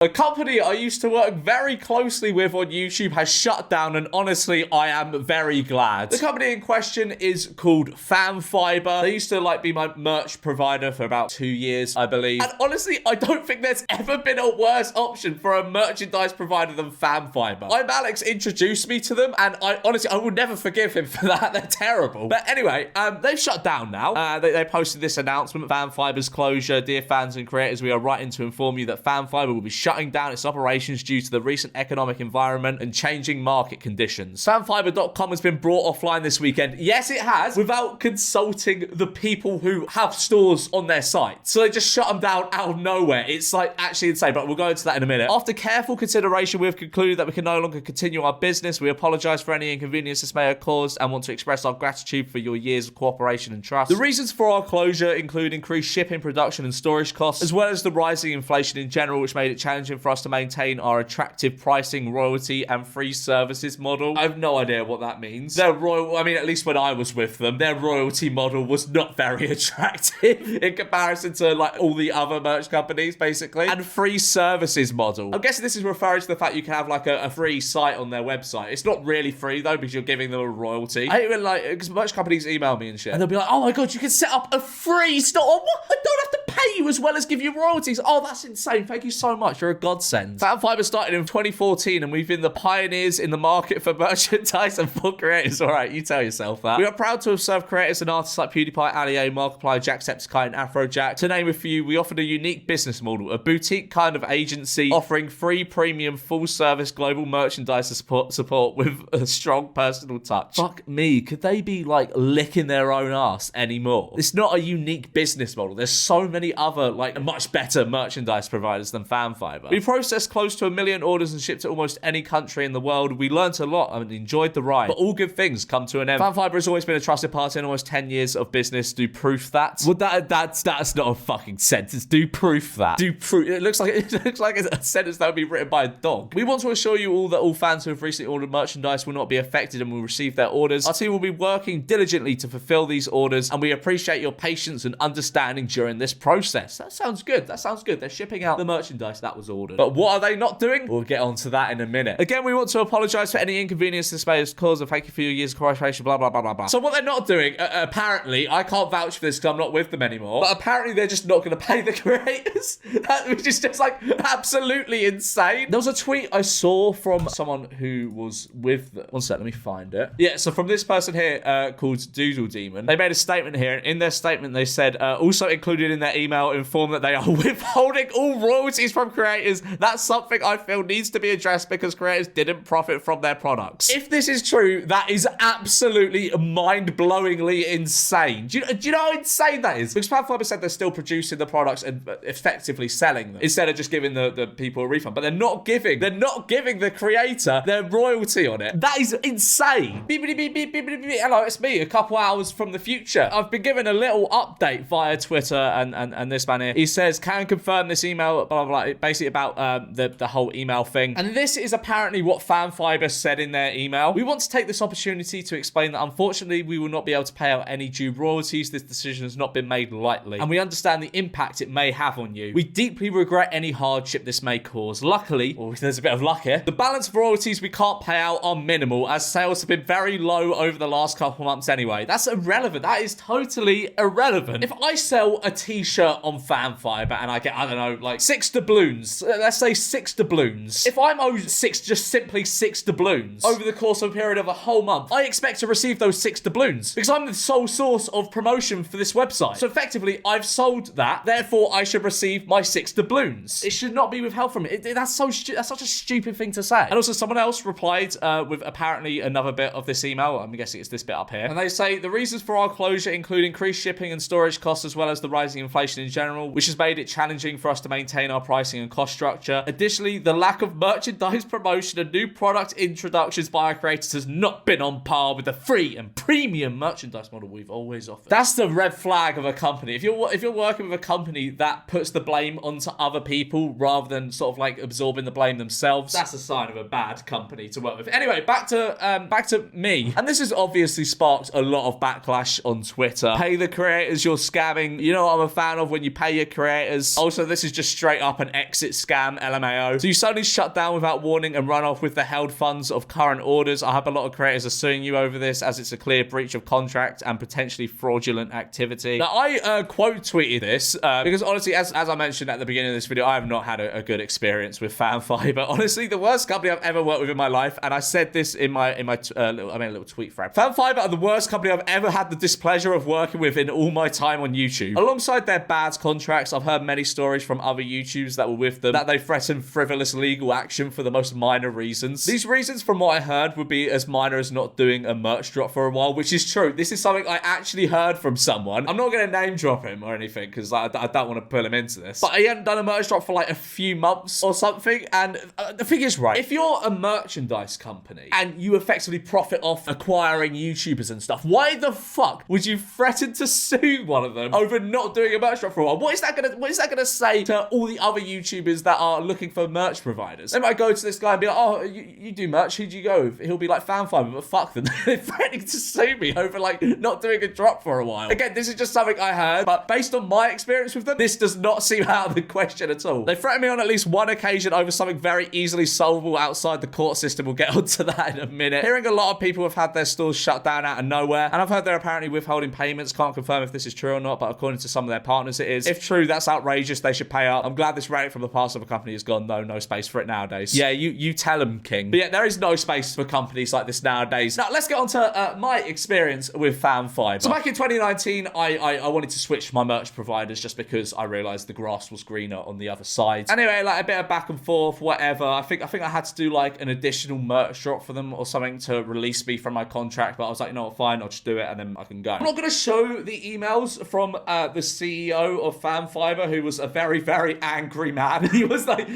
A company I used to work very closely with on YouTube has shut down, and honestly, I am very glad. The company in question is called FanFiber. They used to be my merch provider for about 2 years, I believe. And honestly, I don't think there's ever been a worse option for a merchandise provider than FanFiber. Alex introduced me to them, and I will never forgive him for that. They're terrible. But anyway, they've shut down now. They posted this announcement: FanFiber's closure. Dear fans and creators, we are writing to inform you that FanFiber will be shutting down its operations due to the recent economic environment and changing market conditions. FanFiber.com has been brought offline this weekend. Yes, it has, without consulting the people who have stores on their site. So they just shut them down out of nowhere. It's actually insane, but we'll go into that in a minute. After careful consideration, we have concluded that we can no longer continue our business. We apologize for any inconvenience this may have caused and want to express our gratitude for your years of cooperation and trust. The reasons for our closure include increased shipping, production, and storage costs, as well as the rising inflation in general, which made it challenging for us to maintain our attractive pricing, royalty, and free services model. I have no idea what that means. At least when I was with them, their royalty model was not very attractive in comparison to all the other merch companies, basically. And free services model. I'm guessing this is referring to the fact you can have a free site on their website. It's not really free though, because you're giving them a royalty. I hate when because merch companies email me and shit, and they'll be like, "Oh my god, you can set up a free store. What? I don't have to pay you as well as give you royalties. Oh, that's insane. Thank you so much. You're a godsend." FanFiber started in 2014, and we've been the pioneers in the market for merchandise and for creators. All right, you tell yourself that. We are proud to have served creators and artists like PewDiePie, Ali-A, Markiplier, Jacksepticeye, and Afrojack. To name a few, we offered a unique business model, a boutique kind of agency offering free, premium, full-service global merchandise support with a strong personal touch. Fuck me, could they be licking their own ass anymore? It's not a unique business model. There's so many other much better merchandise providers than FanFiber. We processed close to 1 million orders and shipped to almost any country in the world. We learnt a lot and enjoyed the ride, but all good things come to an end. FanFiber has always been a trusted partner in almost 10 years of business. Do proof that. Well, that's not a fucking sentence. Do proof that. Do proof. It looks like a sentence that would be written by a dog. We want to assure you all that all fans who have recently ordered merchandise will not be affected and will receive their orders. Our team will be working diligently to fulfill these orders, and we appreciate your patience and understanding during this process. That sounds good. They're shipping out the merchandise that was ordered. But what are they not doing? We'll get onto that in a minute. Again, we want to apologize for any inconvenience this may have caused, and thank you for your years of cooperation, blah, blah, blah, blah, blah. So what they're not doing, apparently, I can't vouch for this because I'm not with them anymore, but apparently they're just not going to pay the creators, which is just absolutely insane. There was a tweet I saw from someone who was with them. One sec, let me find it. Yeah, so from this person here called Doodle Demon, they made a statement here, and in their statement they said, also included in their email, inform that they are withholding all royalties from creators. That's something I feel needs to be addressed because creators didn't profit from their products. If this is true, that is absolutely mind-blowingly insane. Do you know how insane that is? Because FanFiber said they're still producing the products and effectively selling them instead of just giving the people a refund. But they're not giving the creator their royalty on it. That is insane. Beep, beep, beep, beep, beep, beep, beep. Hello, it's me, a couple hours from the future. I've been given a little update via Twitter, and this man here, he says, can confirm this email, blah, blah, blah, basically about the whole email thing. And this is apparently what FanFiber said in their email. We want to take this opportunity to explain that unfortunately we will not be able to pay out any due royalties. This decision has not been made lightly, and we understand the impact it may have on you. We deeply regret any hardship this may cause. Luckily, well, there's a bit of luck here, the balance of royalties we can't pay out are minimal, as sales have been very low over the last couple months anyway. That's irrelevant. That is totally irrelevant. If I sell a t-shirt on FanFiber and I get, I don't know, 6 doubloons, let's say 6 doubloons. If I'm owed simply 6 doubloons over the course of a period of a whole month, I expect to receive those 6 doubloons because I'm the sole source of promotion for this website. So effectively, I've sold that, therefore I should receive my 6 doubloons. It should not be withheld from me. That's such a stupid thing to say. And also someone else replied with apparently another bit of this email. I'm guessing it's this bit up here. And they say, the reasons for our closure include increased shipping and storage costs as well as the rising inflation in general, which has made it challenging for us to maintain our pricing and cost structure. Additionally, the lack of merchandise promotion and new product introductions by our creators has not been on par with the free and premium merchandise model we've always offered. That's the red flag of a company. If you're working with a company that puts the blame onto other people rather than sort of absorbing the blame themselves, that's a sign of a bad company to work with. Anyway, back to me. And this has obviously sparked a lot of backlash on Twitter. Pay the creators, you're scamming. You know what I'm a fan of? When you pay your creators. Also, this is just straight up an exit scam, LMAO. So you suddenly shut down without warning and run off with the held funds of current orders. I hope a lot of creators are suing you over this, as it's a clear breach of contract and potentially fraudulent activity. Now, I quote tweeted this because honestly, as I mentioned at the beginning of this video, I have not had a good experience with FanFiber. Honestly, the worst company I've ever worked with in my life, and I said this in my little tweet frame. FanFiber are the worst company I've ever had the displeasure of working with in all my time on YouTube. Alongside their bad contracts, I've heard many stories from other YouTubers that were with them that they threatened frivolous legal action for the most minor reasons. These reasons, from what I heard, would be as minor as not doing a merch drop for a while, which is true. This is something I actually heard from someone. I'm not going to name drop him or anything because I don't want to pull him into this. But he hadn't done a merch drop for like a few months or something. And the thing is, right, if you're a merchandise company and you effectively profit off acquiring YouTubers and stuff, why the fuck would you threaten to sue one of them over not doing a merch drop for a while? What is that gonna say to all the other YouTubers that are looking for merch providers? They might go to this guy and be like, oh, you do merch, who'd you go with? He'll be like, FanFiber, but fuck them. They're threatening to sue me over like not doing a drop for a while. Again, this is just something I heard, but based on my experience with them, this does not seem out of the question at all. They threatened me on at least one occasion over something very easily solvable outside the court system. We'll get onto that in a minute. Hearing a lot of people have had their stores shut down out of nowhere, and I've heard they're apparently withholding payments. Can't confirm if this is true or not, but according to some of their partners, it is. If true, that's outrageous. They should pay up. I'm glad this rate from the past of a company is gone, though. No space for it nowadays. Yeah, you tell them, King. But yeah, there is no space for companies like this nowadays. Now, let's get on to my experience with FanFiber. So back in 2019, I wanted to switch my merch providers just because I realized the grass was greener on the other side. Anyway, like a bit of back and forth, whatever. I think I had to do like an additional merch drop for them or something to release me from my contract, but I was like, you know what, fine, I'll just do it and then I can go. I'm not going to show the emails from the CEO of FanFiber, who was a very, very angry man. He's like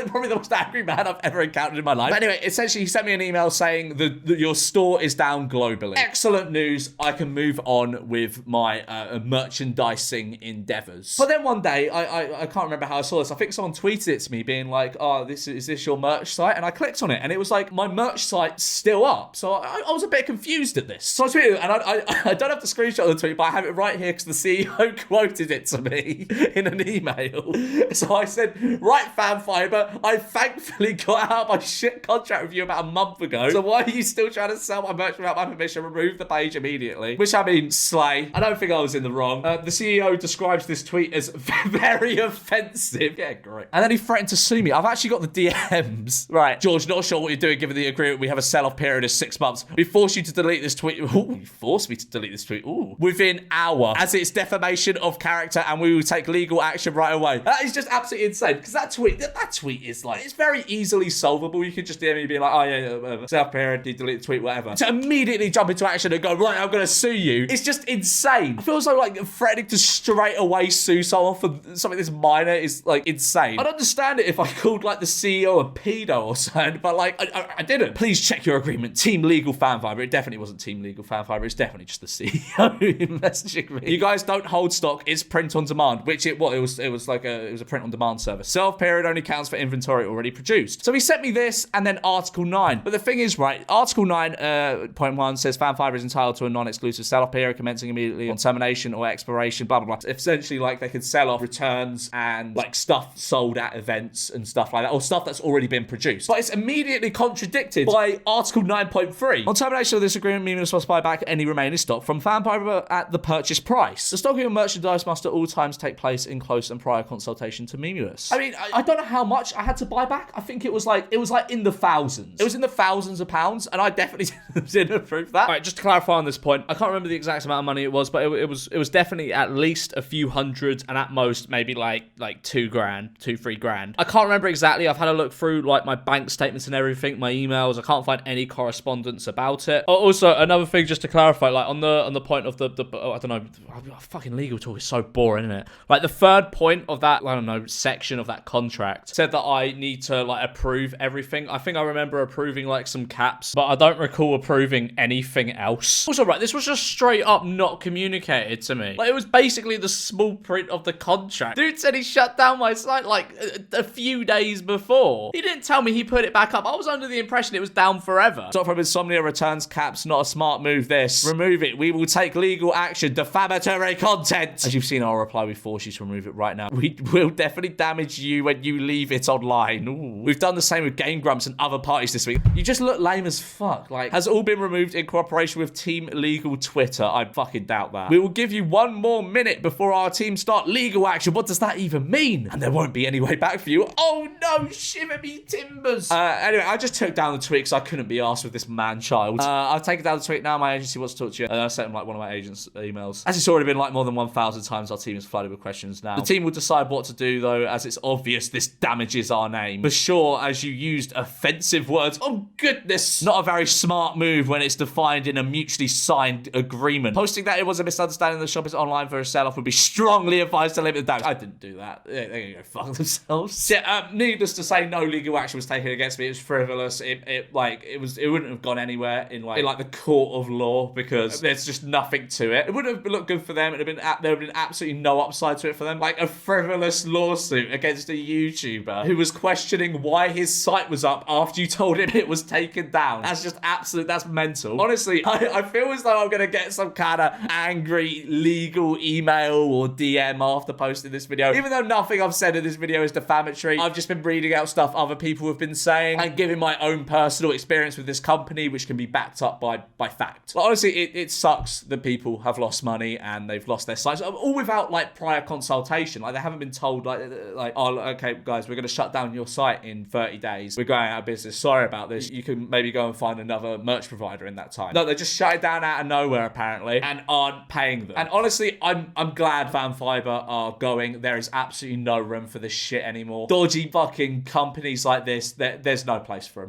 probably the most angry man I've ever encountered in my life. But anyway, essentially, he sent me an email saying that your store is down globally. Excellent news. I can move on with my merchandising endeavors. But then one day, I can't remember how I saw this. I think someone tweeted it to me being like, oh, is this your merch site? And I clicked on it and it was like, my merch site's still up. So I was a bit confused at this. So I tweeted it, and I don't have the screenshot of the tweet, but I have it right here because the CEO quoted it to me in an email. So I said, right, FanFiber, I thankfully got out of my shit contract with you about a month ago. So why are you still trying to sell my merch without my permission? Remove the page immediately. Which, I mean, slay. I don't think I was in the wrong. The CEO describes this tweet as very offensive. Yeah, great. And then he threatened to sue me. I've actually got the DMs. Right, George, not sure what you're doing given the agreement. We have a sell-off period of 6 months. We force you to delete this tweet. Ooh, you forced me to delete this tweet. Ooh. Within hour, as it's defamation of character, and we will take legal action right away. That is just absolutely insane, because that tweet is like, it's very easily solvable. You could just DM me being like, oh yeah, whatever. Self period, delete the tweet, whatever. To immediately jump into action and go, right, I'm going to sue you. It's just insane. I feel so like threatening to straight away sue someone for something this minor is like insane. I'd understand it if I called like the CEO a pedo or something, but like I didn't. Please check your agreement. Team Legal FanFiber. It definitely wasn't Team Legal FanFiber. It's definitely just the CEO messaging me. You guys don't hold stock. It's print on demand, which it was a print on demand service. Self period only counts for inventory already produced. So he sent me this and then Article 9. But the thing is, right, Article 9.1 says FanFiber is entitled to a non-exclusive sell-off period commencing immediately on termination or expiration, blah, blah, blah. Essentially, like, they could sell off returns and, like, stuff sold at events and stuff like that, or stuff that's already been produced. But it's immediately contradicted by Article 9.3. On termination of this agreement, Mimius must buy back any remaining stock from FanFiber at the purchase price. The stocking of merchandise must at all times take place in close and prior consultation to Mimius. I mean, I don't know how much I had to buy back. I think it was like in the thousands. It was in the thousands of pounds, and I definitely didn't approve that. All right, just to clarify on this point, I can't remember the exact amount of money it was, but it was definitely at least a few hundred, and at most maybe like $2,000-3,000. I can't remember exactly. I've had a look through like my bank statements and everything, my emails. I can't find any correspondence about it. Also, another thing just to clarify, like on the point of the I don't know, fucking legal talk is so boring, isn't it? Like the third point of that, I don't know, section of that contract said that I need to like approve everything. I think I remember approving like some caps, but I don't recall approving anything else. Also, right, this was just straight up not communicated to me. Like it was basically the small print of the contract. Dude said he shut down my site like a few days before. He didn't tell me he put it back up. I was under the impression it was down forever. Stop from insomnia returns caps, not a smart move this. Remove it. We will take legal action. Defamatory content. As you've seen, I'll reply apply, we force you to remove it right now. We will definitely damage you when you leave it online. Ooh. We've done the same with Game Grumps and other parties this week. You just look lame as fuck. Like, has all been removed in cooperation with Team Legal Twitter? I fucking doubt that. We will give you 1 more minute before our team start legal action. What does that even mean? And there won't be any way back for you. Oh no, shiver me timbers. Anyway, I just took down the tweet because I couldn't be asked with this man-child. I've taken down the tweet now. My agency wants to talk to you. I sent him like one of my agent's emails. As it's already been like more than 1,000 times, our team is flooded with questions now. The team will decide what to do though, as it's obvious this damages our name. For sure, as you used offensive words. Oh goodness. Not a very smart move when it's defined in a mutually signed agreement. Posting that it was a misunderstanding the shop is online for a sell-off would be strongly advised to limit the damage. I didn't do that. They're gonna go fuck themselves. Yeah, needless to say, no legal action was taken against me. It was frivolous. It wouldn't have gone anywhere in the court of law because there's just nothing to it. It wouldn't have looked good for them. There would have been absolutely no upside to it for them. Like a frivolous lawsuit against a YouTuber who was questioning why his site was up after you told him it was taken down. That's just absolute. That's mental. Honestly, I feel as though I'm gonna get some kind of angry legal email or DM after posting this video. Even though nothing I've said in this video is defamatory, I've just been reading out stuff other people have been saying and giving my own personal experience with this company, which can be backed up by fact. But honestly, it sucks that people have lost money and they've lost their sites, all without like prior consultation. Like they haven't been told oh, okay, guys, we're going to shut down your site in 30 days. We're going out of business. Sorry about this. You can maybe go and find another merch provider in that time. No, they just shut it down out of nowhere apparently and aren't paying them. And honestly, I'm glad Fan Fiber are going. There is absolutely no room for this shit anymore. Dodgy fucking companies like this, there's no place for them.